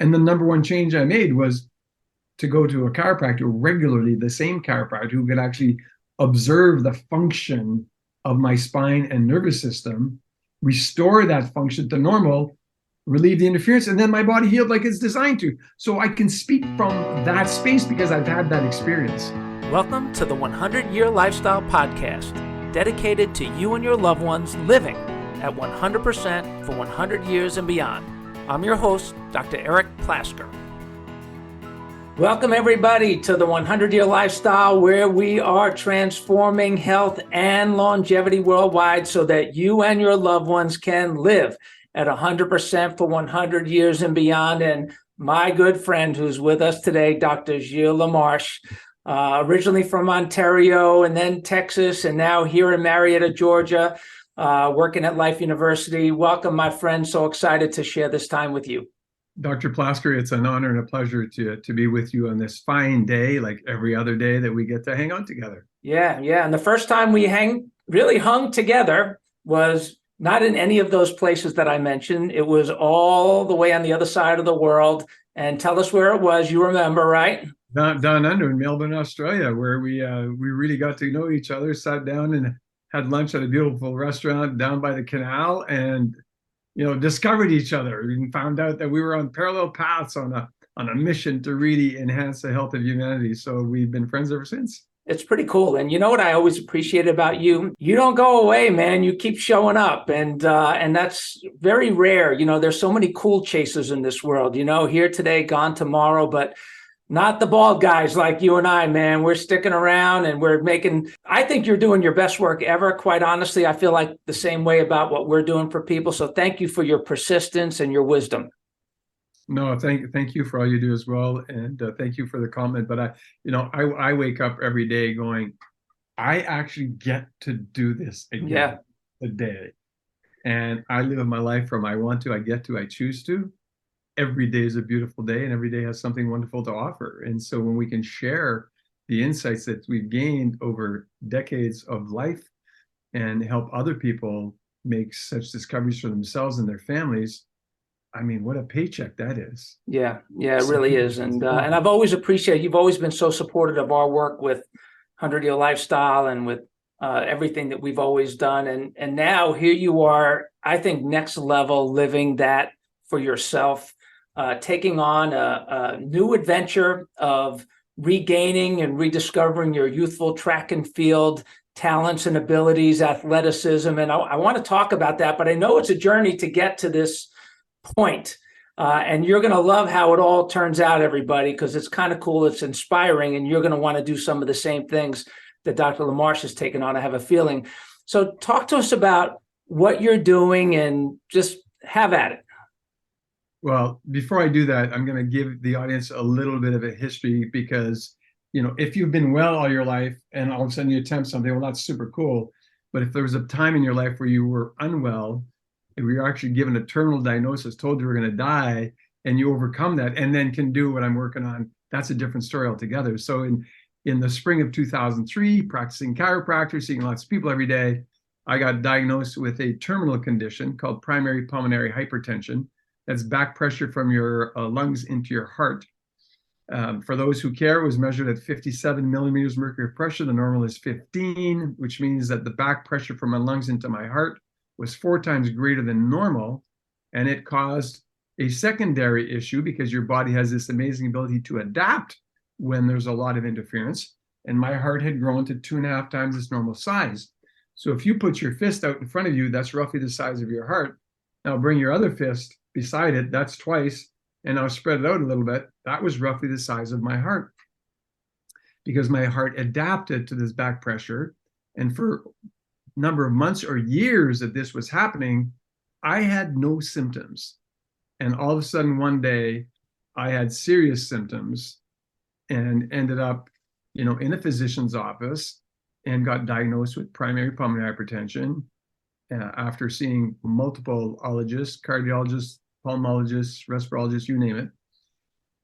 And the number one change I made was to go to a chiropractor regularly, the same chiropractor who could actually observe the function of my spine and nervous system, restore that function to normal, relieve the interference, and then my body healed like it's designed to. So I can speak from that space because I've had that experience. Welcome to the 100-Year Lifestyle Podcast, dedicated to you and your loved ones living at 100% for 100 years and beyond. I'm your host, Dr. Eric Plasker. Welcome, everybody, to the 100-Year Lifestyle, where we are transforming health and longevity worldwide so that you and your loved ones can live at 100% for 100 years and beyond. And my good friend who's with us today, Dr. Gilles LaMarche, originally from Ontario and then Texas, and now here in Marietta, Georgia, working at Life University. Welcome, my friend. So excited to share this time with you. Dr. Plasker, it's an honor and a pleasure to be with you on this fine day, like every other day that we get to hang on together. Yeah. And the first time we really hung together was not in any of those places that I mentioned. It was all the way on the other side of the world. And tell us where it was. You remember, right? Down under in Melbourne, Australia, where we really got to know each other, sat down and had lunch at a beautiful restaurant down by the canal, and discovered each other and found out that we were on parallel paths on a mission to really enhance the health of humanity. So we've been friends ever since. It's pretty cool. And you know what I always appreciate about you? You don't go away, man. You keep showing up. And that's very rare. There's so many cool chasers in this world, here today, gone tomorrow, but not the bald guys like you and I, man. We're sticking around and I think you're doing your best work ever. Quite honestly, I feel like the same way about what we're doing for people. So thank you for your persistence and your wisdom. No, thank you for all you do as well. And thank you for the comment. But I wake up every day going, I actually get to do this again today. And I live my life from I want to, I get to, I choose to. Every day is a beautiful day, and every day has something wonderful to offer. And so when we can share the insights that we've gained over decades of life and help other people make such discoveries for themselves and their families, I mean, what a paycheck that is. Yeah, it really is. And I've always appreciated, you've always been so supportive of our work with 100-Year Lifestyle and with everything that we've always done. And now here you are, I think, next level, living that for yourself. Taking on a new adventure of regaining and rediscovering your youthful track and field talents and abilities, athleticism. And I want to talk about that, but I know it's a journey to get to this point. And you're going to love how it all turns out, everybody, because it's kind of cool. It's inspiring. And you're going to want to do some of the same things that Dr. LaMarche has taken on, I have a feeling. So talk to us about what you're doing and just have at it. Well, before I do that, I'm going to give the audience a little bit of a history because, if you've been well all your life and all of a sudden you attempt something, well, that's super cool. But if there was a time in your life where you were unwell, if you were actually given a terminal diagnosis, told you were going to die, and you overcome that and then can do what I'm working on, that's a different story altogether. So in the spring of 2003, practicing chiropractor, seeing lots of people every day, I got diagnosed with a terminal condition called primary pulmonary hypertension. That's back pressure from your lungs into your heart. For those who care, it was measured at 57 millimeters mercury pressure. The normal is 15, which means that the back pressure from my lungs into my heart was 4 times greater than normal. And it caused a secondary issue because your body has this amazing ability to adapt when there's a lot of interference. And my heart had grown to 2.5 times its normal size. So if you put your fist out in front of you, that's roughly the size of your heart. Now bring your other fist beside it, that's twice, and now spread it out a little bit. That was roughly the size of my heart because my heart adapted to this back pressure. And for a number of months or years that this was happening, I had no symptoms. And all of a sudden one day I had serious symptoms and ended up, in a physician's office and got diagnosed with primary pulmonary hypertension. After seeing multiple ologists, cardiologists, pulmonologists, respirologists, you name it.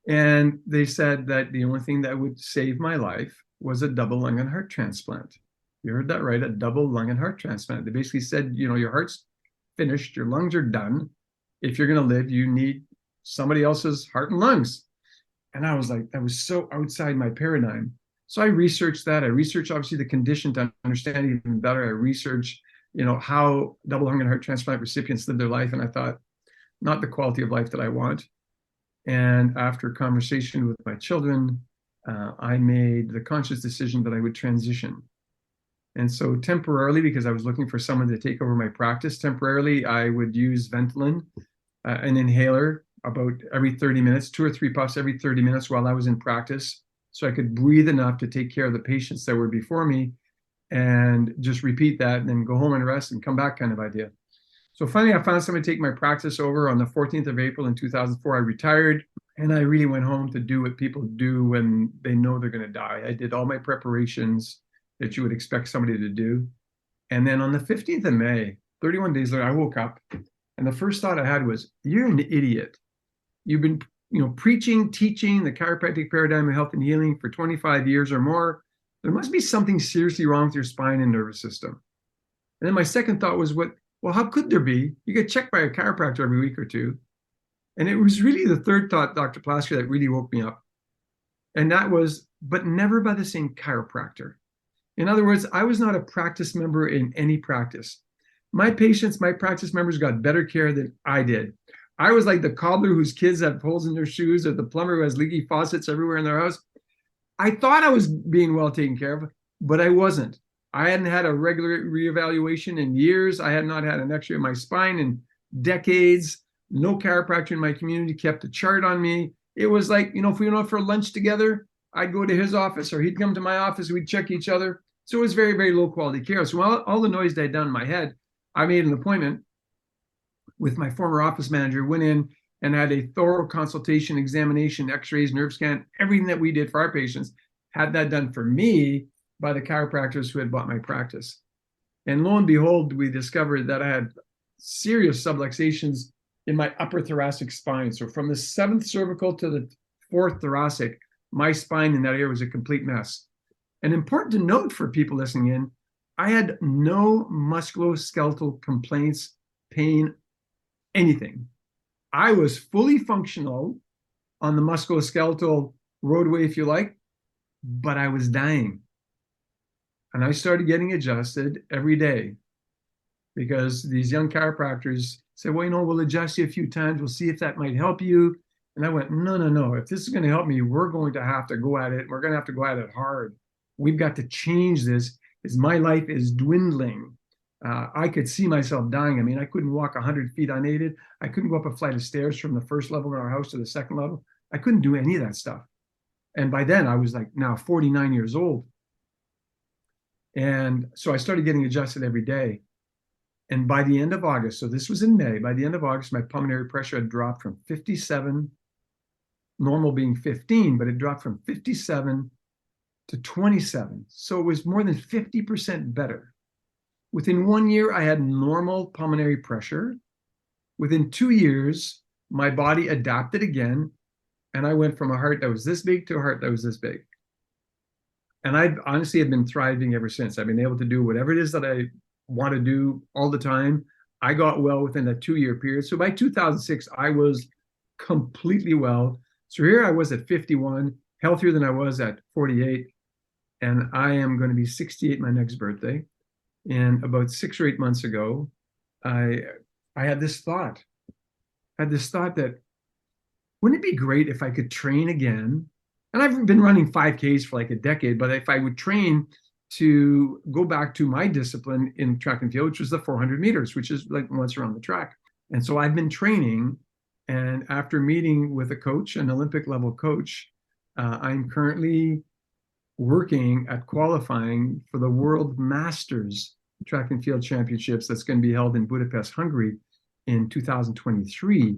And they said that the only thing that would save my life was a double lung and heart transplant. You heard that right, a double lung and heart transplant. They basically said, your heart's finished, your lungs are done. If you're going to live, you need somebody else's heart and lungs. And I was like, that was so outside my paradigm. So I researched that. I researched obviously the condition to understand it even better. I researched, how double lung and heart transplant recipients live their life. And I thought, not the quality of life that I want. And after conversation with my children, I made the conscious decision that I would transition. And so temporarily, because I was looking for someone to take over my practice, temporarily I would use Ventolin, an inhaler, about every 30 minutes, 2 or 3 puffs every 30 minutes while I was in practice. So I could breathe enough to take care of the patients that were before me and just repeat that and then go home and rest and come back kind of idea. So finally, I found someone to take my practice over on the 14th of April in 2004. I retired and I really went home to do what people do when they know they're going to die. I did all my preparations that you would expect somebody to do. And then on the 15th of May, 31 days later, I woke up and the first thought I had was, you're an idiot. You've been, preaching, teaching the chiropractic paradigm of health and healing for 25 years or more. There must be something seriously wrong with your spine and nervous system. And then my second thought was, well, how could there be? You get checked by a chiropractor every week or two. And it was really the third thought, Dr. Plasker, that really woke me up. And that was, but never by the same chiropractor. In other words, I was not a practice member in any practice. My patients, my practice members got better care than I did. I was like the cobbler whose kids have holes in their shoes or the plumber who has leaky faucets everywhere in their house. I thought I was being well taken care of, but I wasn't. I hadn't had a regular reevaluation in years. I had not had an x-ray of my spine in decades. No chiropractor in my community kept a chart on me. It was like, if we went out for lunch together, I'd go to his office or he'd come to my office. We'd check each other. So it was very, very low quality care. So all the noise that I'd done in my head, I made an appointment with my former office manager, went in and had a thorough consultation, examination, x-rays, nerve scan, everything that we did for our patients, had that done for me by the chiropractors who had bought my practice. And lo and behold, we discovered that I had serious subluxations in my upper thoracic spine. So from the 7th cervical to the 4th thoracic, my spine in that area was a complete mess. And important to note for people listening in, I had no musculoskeletal complaints, pain, anything. I was fully functional on the musculoskeletal roadway, if you like, but I was dying. And I started getting adjusted every day because these young chiropractors said, well, we'll adjust you a few times. We'll see if that might help you. And I went, no. If this is going to help me, we're going to have to go at it. We're going to have to go at it hard. We've got to change this because my life is dwindling. I could see myself dying. I mean, I couldn't walk 100 feet unaided. I couldn't go up a flight of stairs from the first level of our house to the second level. I couldn't do any of that stuff. And by then I was like now 49 years old. And so I started getting adjusted every day. And by the end of August, so this was in May, by the end of August, my pulmonary pressure had dropped from 57, normal being 15, but it dropped from 57 to 27. So it was more than 50% better. Within 1 year, I had normal pulmonary pressure. Within 2 years, my body adapted again, and I went from a heart that was this big to a heart that was this big. And I honestly have been thriving ever since. I've been able to do whatever it is that I want to do all the time. I got well within a 2-year period. So by 2006, I was completely well. So here I was at 51, healthier than I was at 48. And I am going to be 68 my next birthday. And about 6 or 8 months ago, I had this thought. That wouldn't it be great if I could train again? And I've been running 5Ks for like a decade, but if I would train to go back to my discipline in track and field, which was the 400 meters, which is like once around the track. And so I've been training. And after meeting with a coach, an Olympic level coach, I'm currently working at qualifying for the World Masters Track and Field Championships that's going to be held in Budapest, Hungary in 2023.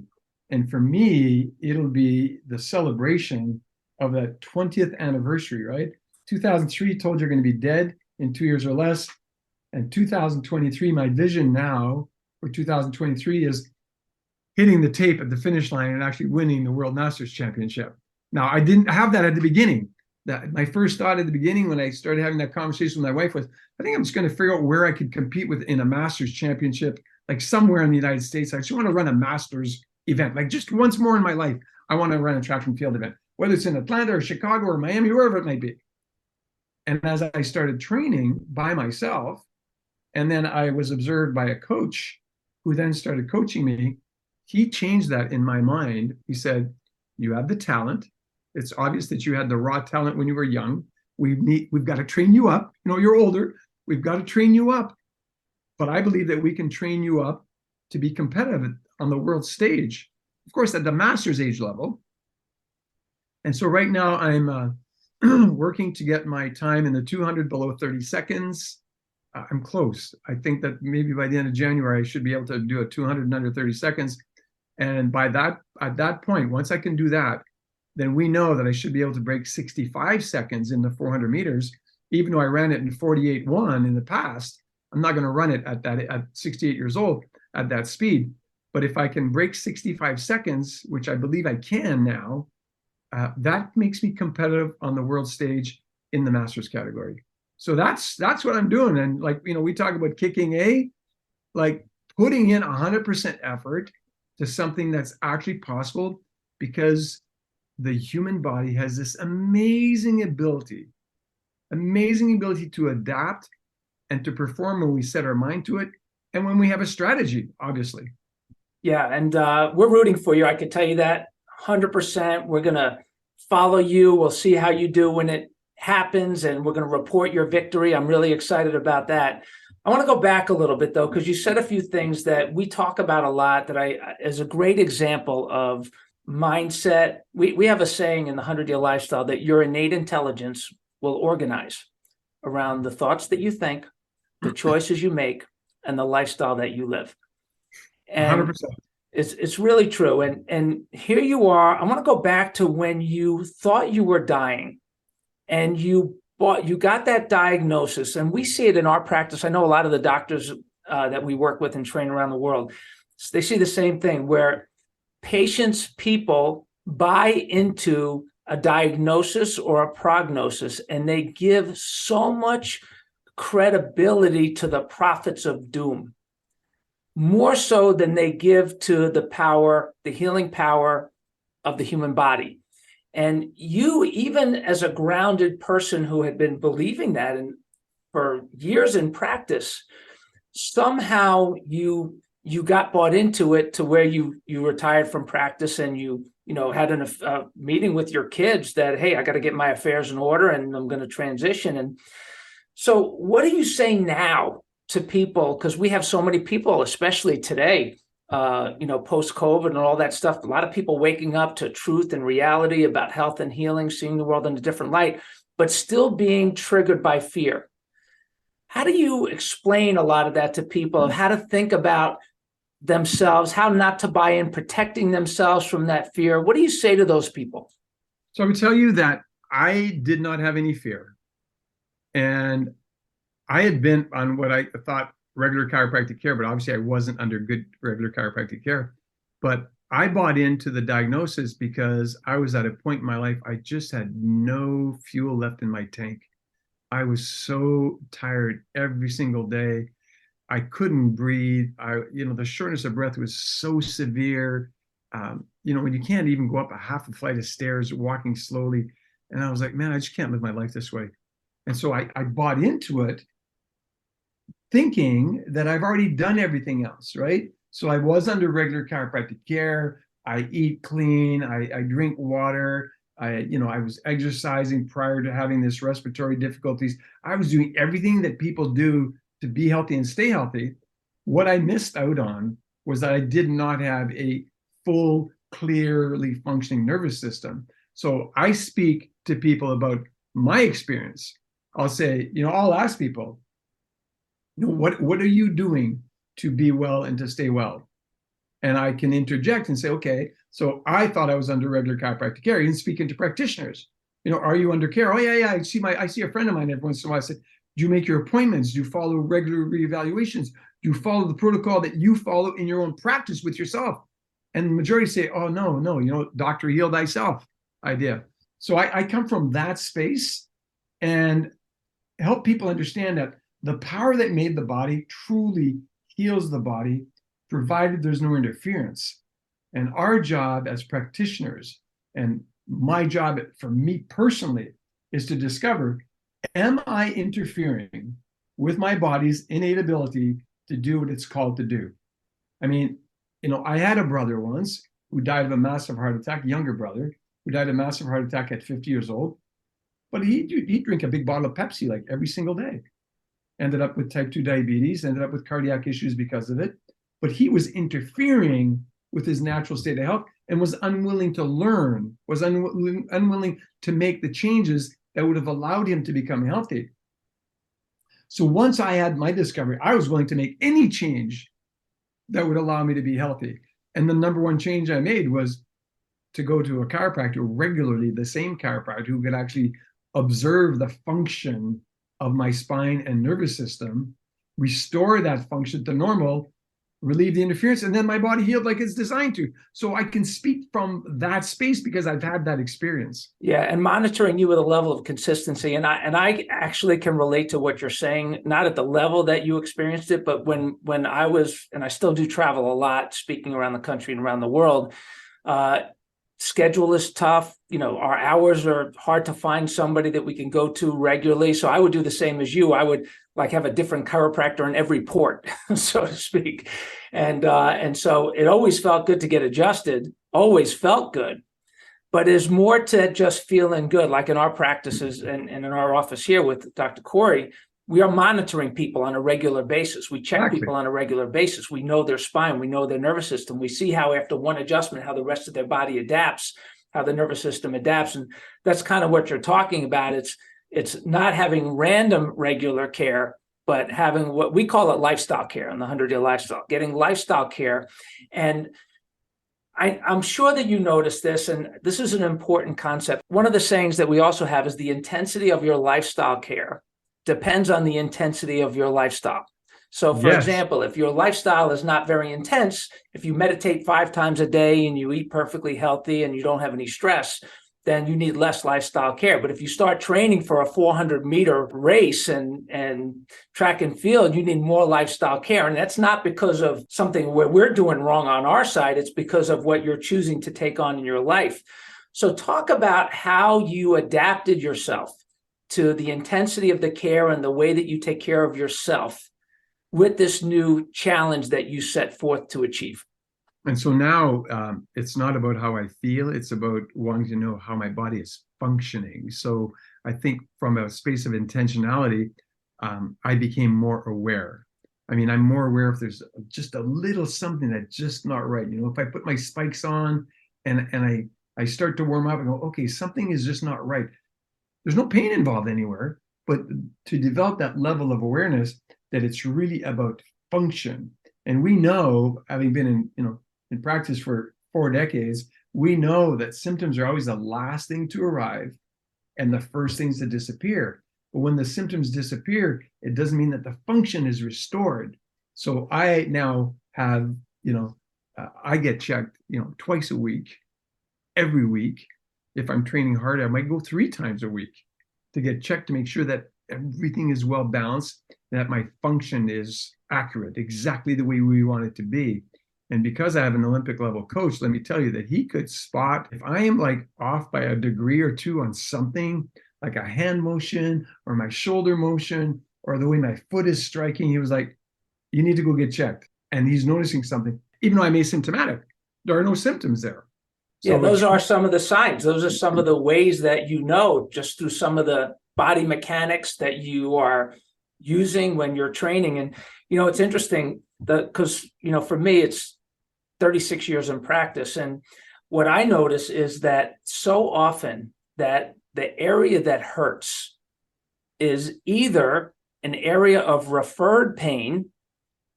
And for me, it'll be the celebration of that 20th anniversary, right? 2003 told you're going to be dead in 2 years or less. And 2023, my vision now for 2023 is hitting the tape at the finish line and actually winning the World Masters Championship. Now, I didn't have that at the beginning. My first thought at the beginning when I started having that conversation with my wife was, I think I'm just going to figure out where I could compete in a Masters Championship, like somewhere in the United States. I just want to run a Masters event, like just once more in my life, I want to run a track and field event, whether it's in Atlanta or Chicago or Miami, wherever it might be. And as I started training by myself, and then I was observed by a coach who then started coaching me, he changed that in my mind. He said, you have the talent. It's obvious that you had the raw talent when you were young. We've got to train you up. You know, you're older. We've got to train you up. But I believe that we can train you up to be competitive on the world stage, of course, at the master's age level. And so right now I'm working to get my time in the 200 below 30 seconds. I'm close. I think that maybe by the end of January, I should be able to do a 200 in under 30 seconds. And at that point, once I can do that, then we know that I should be able to break 65 seconds in the 400 meters. Even though I ran it in 48.1 in the past, I'm not going to run it at 68 years old at that speed. But if I can break 65 seconds, which I believe I can now, that makes me competitive on the world stage in the masters category. So that's what I'm doing. And like, you know, we talk about kicking like putting in 100% effort to something that's actually possible, because the human body has this amazing ability to adapt and to perform when we set our mind to it and when we have a strategy, obviously. Yeah, and we're rooting for you. I can tell you that 100%. We're going to follow you. We'll see how you do when it happens, and we're going to report your victory. I'm really excited about that. I want to go back a little bit, though, because you said a few things that we talk about a lot that is a great example of mindset. We have a saying in the 100-Year Lifestyle that your innate intelligence will organize around the thoughts that you think, the choices you make, and the lifestyle that you live. And 100%. it's really true. And here you are. I want to go back to when you thought you were dying and you got that diagnosis. And we see it in our practice. I know a lot of the doctors that we work with and train around the world, they see the same thing, where people buy into a diagnosis or a prognosis, and they give so much credibility to the prophets of doom, more so than they give to the healing power of the human body. And you, even as a grounded person who had been believing that for years in practice, somehow you got bought into it to where you retired from practice, and you had a meeting with your kids that, hey, I got to get my affairs in order and I'm going to transition. And so what are you saying now to people? Because we have so many people, especially today, post-COVID and all that stuff, a lot of people waking up to truth and reality about health and healing, seeing the world in a different light, but still being triggered by fear. How do you explain a lot of that to people, of how to think about themselves, how not to buy in, protecting themselves from that fear? What do you say to those people? So I would tell you that I did not have any fear. And I had been on what I thought regular chiropractic care, but obviously I wasn't under good regular chiropractic care. But I bought into the diagnosis because I was at a point in my life, I just had no fuel left in my tank. I was so tired every single day. I couldn't breathe. The shortness of breath was so severe. When you can't even go up a half a flight of stairs walking slowly. And I was like, man, I just can't live my life this way. And so I bought into it, thinking that I've already done everything else, right? So I was under regular chiropractic care. I eat clean. I drink water. I was exercising prior to having this respiratory difficulties. I was doing everything that people do to be healthy and stay healthy. What I missed out on was that I did not have a full, clearly functioning nervous system. So I speak to people about my experience. I'll say, I'll ask people, what are you doing to be well and to stay well? And I can interject and say, okay, so I thought I was under regular chiropractic care. Even speaking to practitioners, are you under care? Oh yeah. I see a friend of mine every once in a while. I said, do you make your appointments? Do you follow regular reevaluations? Do you follow the protocol that you follow in your own practice with yourself? And the majority say, oh no, doctor, heal thyself idea. So I come from that space and help people understand that the power that made the body truly heals the body, provided there's no interference. And our job as practitioners, and my job for me personally, is to discover, am I interfering with my body's innate ability to do what it's called to do? I mean, I had a brother once who died of a massive heart attack, younger brother, who died of a massive heart attack at 50 years old. But he'd drink a big bottle of Pepsi like every single day. Ended up with type 2 diabetes, ended up with cardiac issues because of it. But he was interfering with his natural state of health and was unwilling to learn, was unwilling to make the changes that would have allowed him to become healthy. So once I had my discovery, I was willing to make any change that would allow me to be healthy. And the number one change I made was to go to a chiropractor regularly, the same chiropractor who could actually observe the function of my spine and nervous system, restore that function to normal, relieve the interference, and then my body healed like it's designed to. So I can speak from that space because I've had that experience. Yeah, and monitoring you with a level of consistency, and I actually can relate to what you're saying, not at the level that you experienced it, but when I was, and I still do travel a lot, speaking around the country and around the world. Schedule is tough. Our hours are hard to find somebody that we can go to regularly. So I would do the same as you. I would have a different chiropractor in every port, so to speak. And so it always felt good to get adjusted, always felt good. But there's more to just feeling good. Like in our practices and in our office here with Dr. Corey, we are monitoring people on a regular basis. We check people on a regular basis. We know their spine. We know their nervous system. We see how after one adjustment, how the rest of their body adapts, how the nervous system adapts. And that's kind of what you're talking about. It's not having random regular care, but having what we call it lifestyle care in the 100-Year Lifestyle, getting lifestyle care. And I'm sure that you noticed this, and this is an important concept. One of the sayings that we also have is the intensity of your lifestyle care depends on the intensity of your lifestyle. So for example, if your lifestyle is not very intense, if you meditate 5 times a day and you eat perfectly healthy and you don't have any stress, then you need less lifestyle care. But if you start training for a 400-meter race and track and field, you need more lifestyle care. And that's not because of something where we're doing wrong on our side. It's because of what you're choosing to take on in your life. So talk about how you adapted yourself to the intensity of the care and the way that you take care of yourself with this new challenge that you set forth to achieve. And so now it's not about how I feel, it's about wanting to know how my body is functioning. So I think from a space of intentionality, I became more aware. I mean, I'm more aware if there's just a little something that's just not right. If I put my spikes on and I start to warm up and go, okay, something is just not right. There's no pain involved anywhere, but to develop that level of awareness that it's really about function. And we know, having been in practice for 4 decades, we know that symptoms are always the last thing to arrive and the first things to disappear. But when the symptoms disappear, it doesn't mean that the function is restored. So I now have, I get checked, twice a week, every week. If I'm training hard, I might go 3 times a week to get checked to make sure that everything is well balanced, that my function is accurate, exactly the way we want it to be. And because I have an Olympic level coach, let me tell you that he could spot if I am like off by a degree or 2 on something, like a hand motion or my shoulder motion or the way my foot is striking. He was like, you need to go get checked. And he's noticing something, even though I'm asymptomatic. There are no symptoms there. So yeah, those are some of the signs. Those are some of the ways that just through some of the body mechanics that you are using when you're training. And, it's interesting because, for me, it's 36 years in practice. And what I notice is that so often that the area that hurts is either an area of referred pain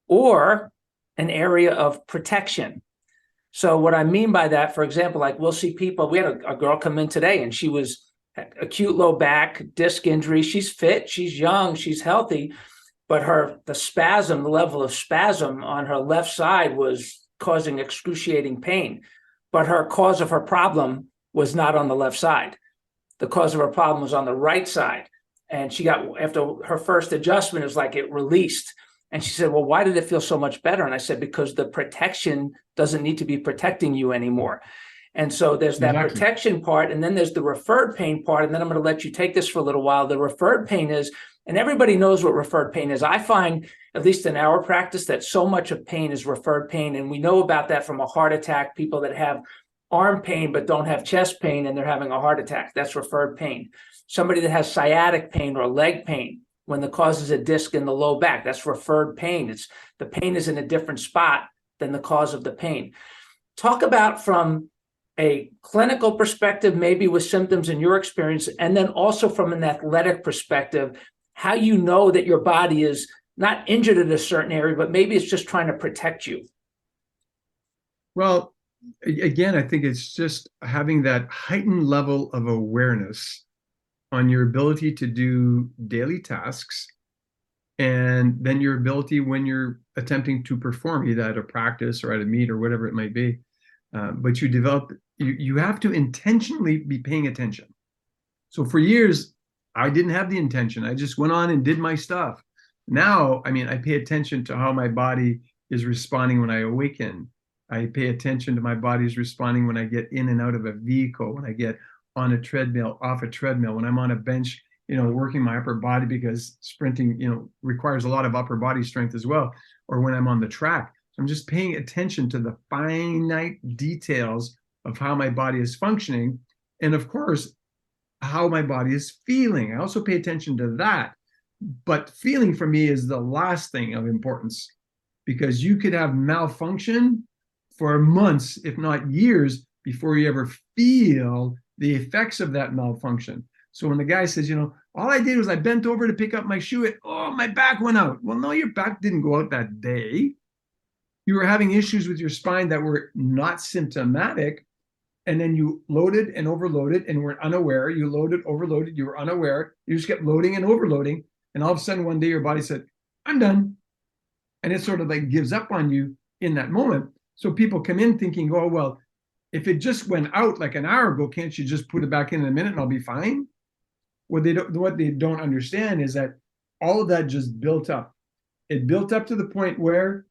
or an area of protection. So what I mean by that, for example, like we'll see people, we had a girl come in today and she was acute low back, disc injury. She's fit, she's young, she's healthy, but the level of spasm on her left side was causing excruciating pain. But her cause of her problem was not on the left side. The cause of her problem was on the right side. And she got, after her first adjustment, it was like it released. And she said, well, why did it feel so much better? And I said, because the protection doesn't need to be protecting you anymore. And so there's that protection part, and then there's the referred pain part. And then I'm going to let you take this for a little while. The referred pain is, and everybody knows what referred pain is. I find, at least in our practice, that so much of pain is referred pain. And we know about that from a heart attack, people that have arm pain but don't have chest pain and they're having a heart attack. That's referred pain. Somebody that has sciatic pain or leg pain, when the cause is a disc in the low back, that's referred pain. It's the pain is in a different spot than the cause of the pain. Talk about from a clinical perspective, maybe with symptoms in your experience, and then also from an athletic perspective, how you know that your body is not injured in a certain area, but maybe it's just trying to protect you. Well, again, I think it's just having that heightened level of awareness on your ability to do daily tasks, and then your ability when you're attempting to perform, either at a practice or at a meet or whatever it might be. But you have to intentionally be paying attention. So for years, I didn't have the intention. I just went on and did my stuff. Now, I mean, I pay attention to how my body is responding when I awaken. I pay attention to my body's responding when I get in and out of a vehicle, when I get on a treadmill, off a treadmill, when I'm on a bench, working my upper body, because sprinting, requires a lot of upper body strength as well, or when I'm on the track. So I'm just paying attention to the finite details of how my body is functioning. And of course, how my body is feeling. I also pay attention to that. But feeling for me is the last thing of importance, because you could have malfunction for months, if not years, before you ever feel the effects of that malfunction. So when the guy says, all I did was I bent over to pick up my shoe, my back went out. Well, no, your back didn't go out that day. You were having issues with your spine that were not symptomatic. And then you loaded and overloaded and were unaware. You loaded, overloaded, you were unaware. You just kept loading and overloading. And all of a sudden, one day your body said, I'm done. And it sort of like gives up on you in that moment. So people come in thinking, oh, well, if it just went out like an hour ago, can't you just put it back in a minute and I'll be fine? What they don't understand is that all of that just built up. It built up to the point where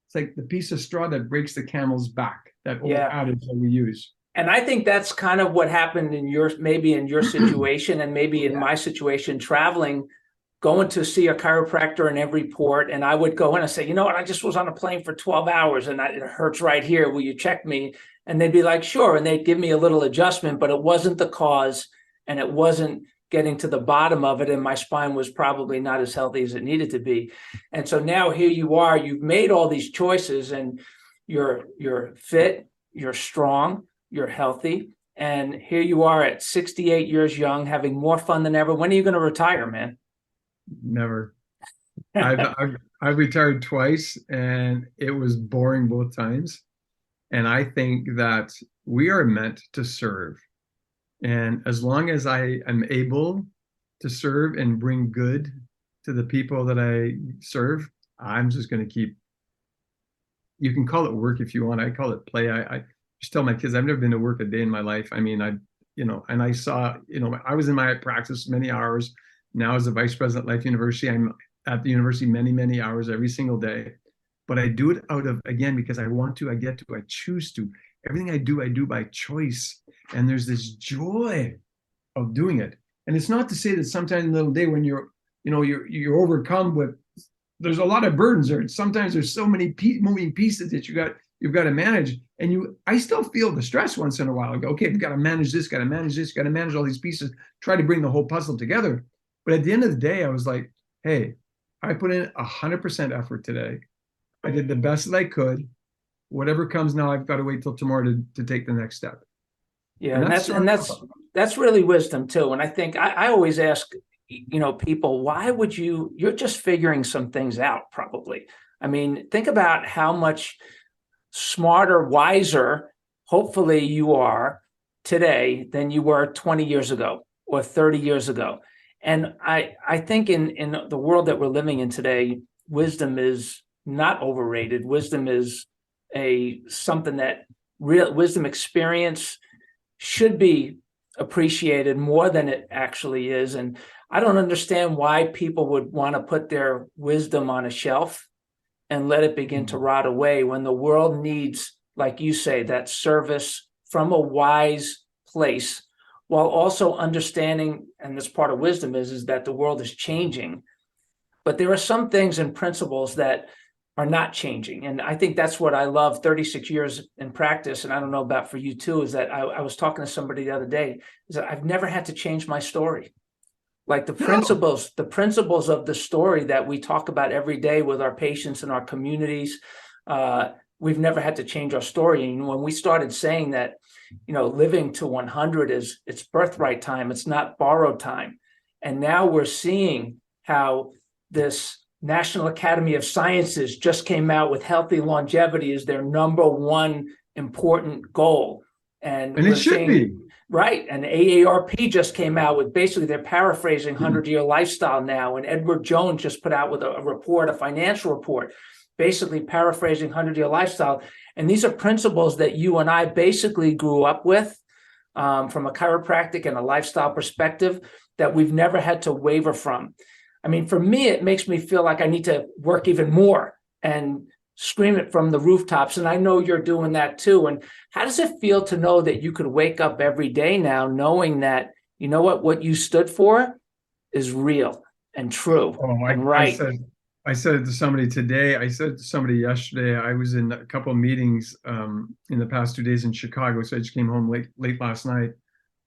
it's like the piece of straw that breaks the camel's back, that old adage that we use. And I think that's kind of what happened in your situation, and maybe in my situation, traveling, going to see a chiropractor in every port. And I would go in and say, you know what, I just was on a plane for 12 hours and it hurts right here. Will you check me? And they'd be like, sure. And they'd give me a little adjustment, but it wasn't the cause and it wasn't getting to the bottom of it. And my spine was probably not as healthy as it needed to be. And so now here you are, you've made all these choices and you're fit, you're strong, you're healthy. And here you are at 68 years young, having more fun than ever. When are you going to retire, man? Never. I've retired twice and it was boring both times. And I think that we are meant to serve. And as long as I am able to serve and bring good to the people that I serve, I'm just going to keep. You can call it work if you want. I call it play. I just tell my kids I've never been to work a day in my life. I mean, and I saw, I was in my practice many hours. Now as a vice president at Life University, I'm at the university many, many hours every single day. But I do it out of, again, because I want to, I get to, I choose to. Everything I do by choice. And there's this joy of doing it. And it's not to say that sometimes in a little day when you're overcome with, there's a lot of burdens there. Sometimes there's so many moving pieces that you've got to manage. And I still feel the stress once in a while. I go, okay, we've got to manage this, got to manage this, got to manage all these pieces, try to bring the whole puzzle together. But at the end of the day, I was like, hey, I put in 100% effort today. I did the best that I could. Whatever comes now, I've got to wait till tomorrow to take the next step. Yeah, and that's really wisdom too. And I think I always ask, people, why would you're just figuring some things out probably. I mean, think about how much smarter, wiser, hopefully you are today than you were 20 years ago or 30 years ago. And I think in the world that we're living in today, wisdom is not overrated. Wisdom is something that real wisdom experience should be appreciated more than it actually is. And I don't understand why people would want to put their wisdom on a shelf and let it begin to rot away when the world needs, like you say, that service from a wise place, while also understanding, and this part of wisdom is that the world is changing. But there are some things and principles that are not changing. And I think that's what I love 36 years in practice. And I don't know about for you too, is that I was talking to somebody the other day, is that I've never had to change my story. Like the principles of the story that we talk about every day with our patients and our communities, we've never had to change our story. And when we started saying that, living to 100 is it's birthright time, it's not borrowed time. And now we're seeing how this National Academy of Sciences just came out with healthy longevity as their number one important goal. And it should be. Right. And AARP just came out with, basically they're paraphrasing 100-year lifestyle now. And Edward Jones just put out with a report, a financial report, basically paraphrasing 100-year lifestyle. And these are principles that you and I basically grew up with from a chiropractic and a lifestyle perspective that we've never had to waver from. I mean, for me, it makes me feel like I need to work even more and scream it from the rooftops. And I know you're doing that too. And how does it feel to know that you could wake up every day now knowing that, you know what you stood for is real and true and right? I said it to somebody today. I said it to somebody yesterday. I was in a couple of meetings in the past 2 days in Chicago. So I just came home late last night,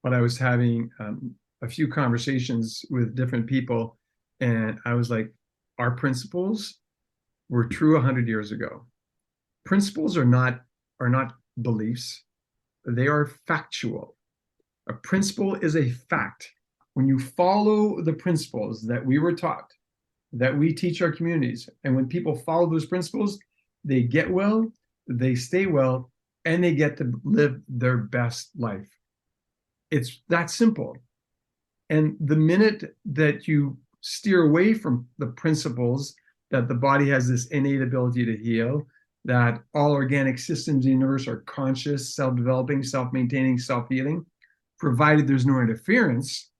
but I was having a few conversations with different people. And I was like, our principles were true 100 years ago. Principles are not beliefs. They are factual. A principle is a fact. When you follow the principles that we were taught, that we teach our communities, and when people follow those principles, they get well, they stay well, and they get to live their best life. It's that simple. And the minute that you steer away from the principles that the body has this innate ability to heal, that all organic systems in the universe are conscious, self-developing, self-maintaining, self-healing, provided there's no interference.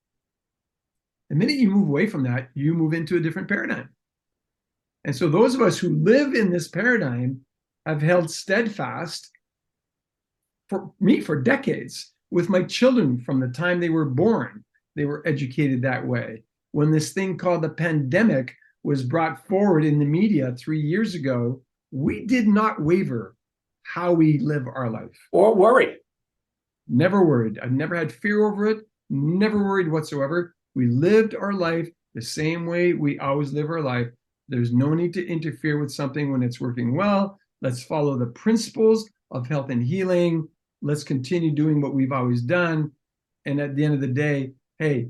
The minute you move away from that, you move into a different paradigm. And so those of us who live in this paradigm have held steadfast, for me, for decades, with my children from the time they were born. They were educated that way. When this thing called the pandemic was brought forward in the media 3 years ago, we did not waver how we live our life. Or worry. Never worried. I've never had fear over it, never worried whatsoever. We lived our life the same way we always live our life. There's no need to interfere with something when it's working well. Let's follow the principles of health and healing. Let's continue doing what we've always done. And at the end of the day, hey,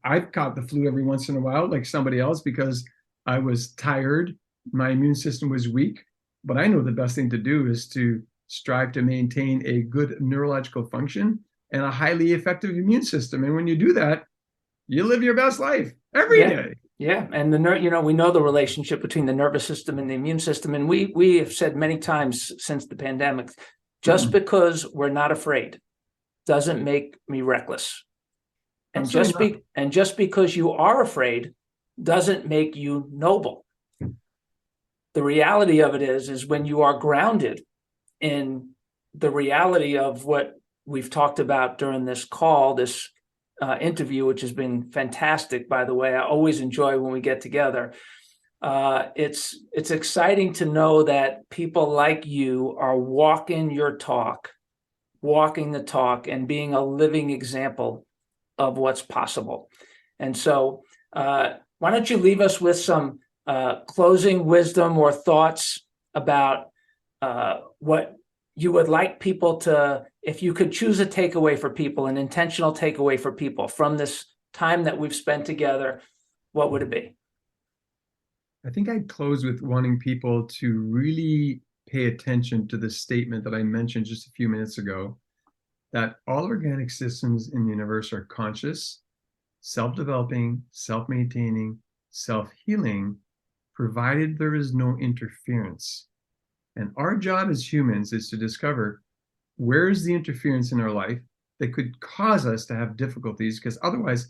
I've caught the flu every once in a while, like somebody else, because I was tired. My immune system was weak. But I know the best thing to do is to strive to maintain a good neurological function and a highly effective immune system. And when you do that, you live your best life every day. Yeah. And we know the relationship between the nervous system and the immune system. And we have said many times since the pandemic, just because we're not afraid doesn't make me reckless. And just because you are afraid doesn't make you noble. The reality of it is when you are grounded in the reality of what we've talked about during this call, this interview, which has been fantastic, by the way. I always enjoy when we get together. It's exciting to know that people like you are walking the talk, and being a living example of what's possible. And so why don't you leave us with some closing wisdom or thoughts about what you would like people to, if you could choose a takeaway for people, an intentional takeaway for people from this time that we've spent together, what would it be? I think I'd close with wanting people to really pay attention to the statement that I mentioned just a few minutes ago, that all organic systems in the universe are conscious, self-developing, self-maintaining, self-healing, provided there is no interference. And our job as humans is to discover where is the interference in our life, that could cause us to have difficulties, because otherwise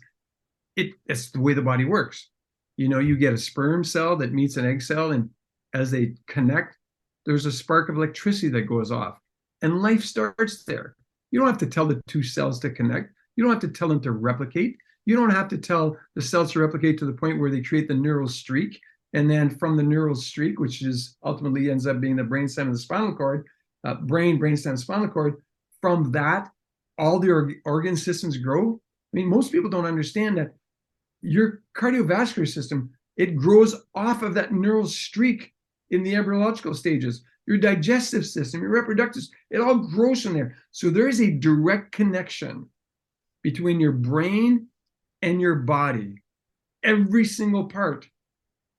it's the way the body works. You get a sperm cell that meets an egg cell, and as they connect, there's a spark of electricity that goes off, and life starts there. You don't have to tell the two cells to connect. You don't have to tell them to replicate. You don't have to tell the cells to replicate to the point where they create the neural streak. And then from the neural streak, which is ultimately ends up being the brainstem and the spinal cord, brainstem, spinal cord, from that, all the organ systems grow. I mean, most people don't understand that your cardiovascular system, it grows off of that neural streak in the embryological stages. Your digestive system, your reproductive, it all grows from there. So there is a direct connection between your brain and your body, every single part.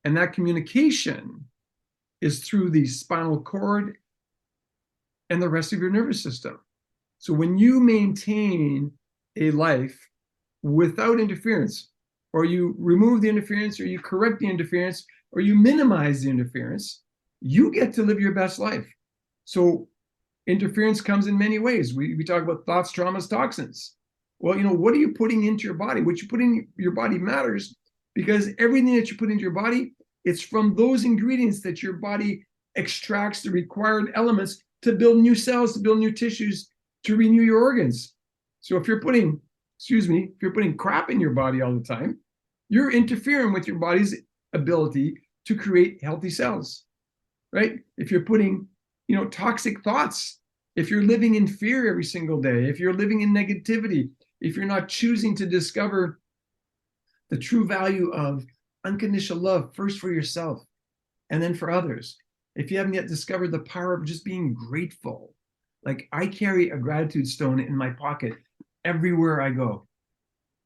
And that communication is through the spinal cord and the rest of your nervous system. So when you maintain a life without interference, or you remove the interference, or you correct the interference, or you minimize the interference, you get to live your best life. So interference comes in many ways. We talk about thoughts, traumas, toxins. Well, what are you putting into your body? What you put in your body matters, because everything that you put into your body, it's from those ingredients that your body extracts the required elements to build new cells, to build new tissues, to renew your organs. So if you're putting crap in your body all the time, you're interfering with your body's ability to create healthy cells, right? If you're putting, toxic thoughts, if you're living in fear every single day, if you're living in negativity, if you're not choosing to discover the true value of unconditional love, first for yourself and then for others, if you haven't yet discovered the power of just being grateful. Like, I carry a gratitude stone in my pocket everywhere I go.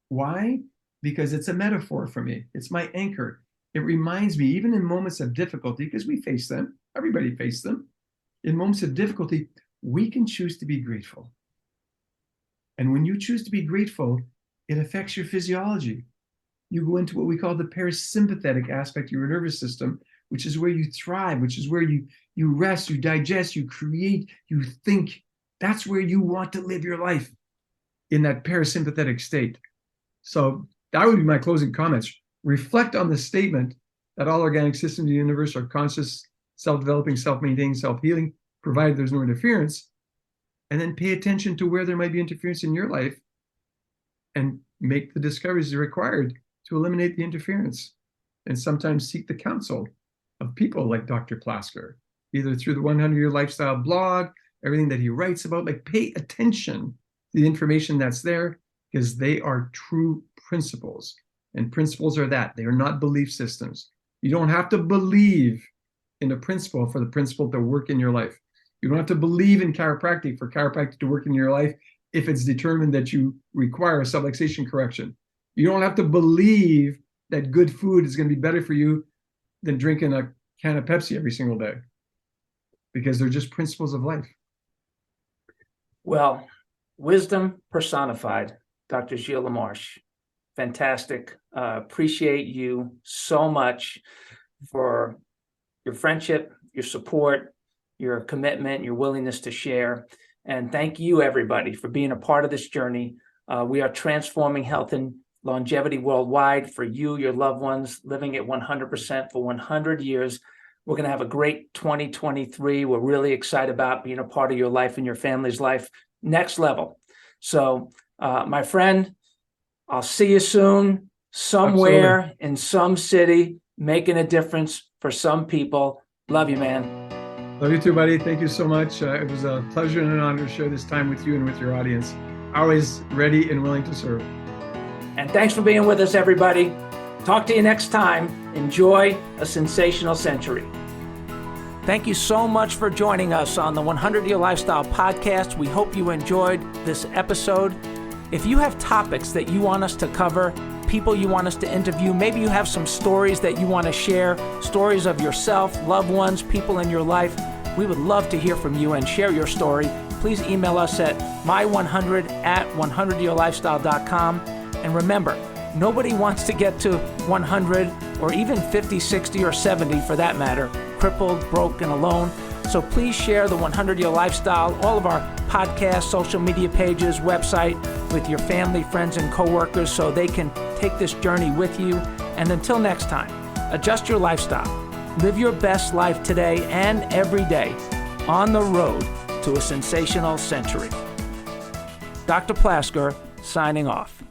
Why? Because it's a metaphor for me. It's my anchor. It reminds me, even in moments of difficulty, because we face them, everybody faces them. In moments of difficulty, we can choose to be grateful. And when you choose to be grateful, it affects your physiology. You go into what we call the parasympathetic aspect of your nervous system, which is where you thrive, which is where you rest, you digest, you create, you think. That's where you want to live your life, in that parasympathetic state. So that would be my closing comments. Reflect on the statement that all organic systems in the universe are conscious, self-developing, self-maintaining, self-healing, provided there's no interference. And then pay attention to where there might be interference in your life and make the discoveries required to eliminate the interference. And sometimes seek the counsel of people like Dr. Plasker, either through the 100-Year Lifestyle blog, everything that he writes about. Like, pay attention to the information that's there, because they are true principles. And principles are that. They are not belief systems. You don't have to believe in a principle for the principle to work in your life. You don't have to believe in chiropractic for chiropractic to work in your life if it's determined that you require a subluxation correction. You don't have to believe that good food is going to be better for you than drinking a can of Pepsi every single day, because they're just principles of life. Well, wisdom personified, Dr. Gilles LaMarche. Fantastic. Appreciate you so much for your friendship, your support, your commitment, your willingness to share. And thank you, everybody, for being a part of this journey. We are transforming health and longevity worldwide for you, your loved ones, living at 100% for 100 years. We're going to have a great 2023. We're really excited about being a part of your life and your family's life. Next level. So, my friend, I'll see you soon, somewhere Absolutely. in some city, making a difference for some people. Love you, man. Love you too, buddy. Thank you so much. It was a pleasure and an honor to share this time with you and with your audience. Always ready and willing to serve. And thanks for being with us, everybody. Talk to you next time. Enjoy a sensational century. Thank you so much for joining us on the 100-Year Lifestyle Podcast. We hope you enjoyed this episode. If you have topics that you want us to cover, people you want us to interview, maybe you have some stories that you want to share, stories of yourself, loved ones, people in your life, we would love to hear from you and share your story. Please email us at my100@100yearlifestyle.com. And remember, nobody wants to get to 100 or even 50, 60, or 70 for that matter, crippled, broke, and alone. So please share the 100-Year Lifestyle, all of our podcasts, social media pages, website with your family, friends, and coworkers so they can take this journey with you. And until next time, adjust your lifestyle. Live your best life today and every day on the road to a sensational century. Dr. Plasker, signing off.